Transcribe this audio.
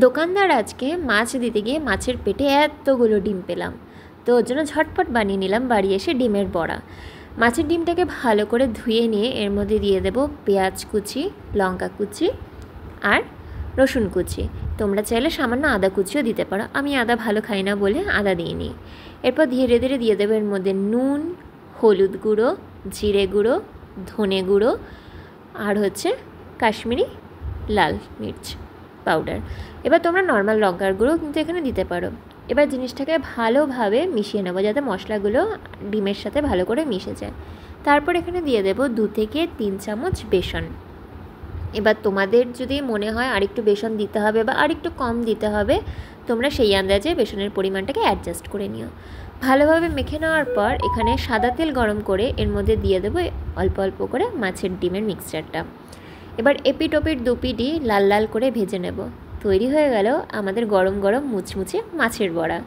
দোকানদার আজকে মাছ দিতে গিয়ে মাছের পেটে এতগুলো ডিম পেলাম, তো ওর জন্য ঝটপট বানিয়ে নিলাম বাড়ি এসে ডিমের বড়া। মাছের ডিমটাকে ভালো করে ধুয়ে নিয়ে এর মধ্যে দিয়ে দেবো পেঁয়াজ কুচি, লঙ্কা কুচি আর রসুন কুচি। তোমরা চাইলে সামান্য আদা কুচিও দিতে পারো, আমি আদা ভালো খাই না বলে আদা দিইনি। এরপর ধীরে ধীরে দিয়ে দেবো এর মধ্যে নুন, হলুদ গুঁড়ো, জিরে গুঁড়ো, ধনে গুঁড়ো আর কাশ্মীরি লাল মির্চ পাউডার। এবার তোমরা নর্মাল লঙ্কার গুঁড়ো কিন্তু এখানে দিতে পারো। এবার জিনিসটাকে ভালোভাবে মিশিয়ে নেবো যাতে মশলাগুলো ডিমের সাথে ভালো করে মিশে যায়। তারপর এখানে দিয়ে দেবো 2 থেকে 3 চামচ বেসন। এবার তোমাদের যদি মনে হয় আরেকটু বেসন দিতে হবে বা আরেকটু কম দিতে হবে, তোমরা সেই আন্দাজে বেসনের পরিমাণটাকে অ্যাডজাস্ট করে নিও। ভালোভাবে মেখে নেওয়ার পর এখানে সাদা তেল গরম করে এর মধ্যে দিয়ে দেবো অল্প অল্প করে মাছের ডিমের মিক্সচারটা। এবার এপিট ওপিট দুপিটি লাল লাল করে ভেজে নেব। তৈরি হয়ে গেল আমাদের গরম গরম মুচমুচে মাছের বড়া।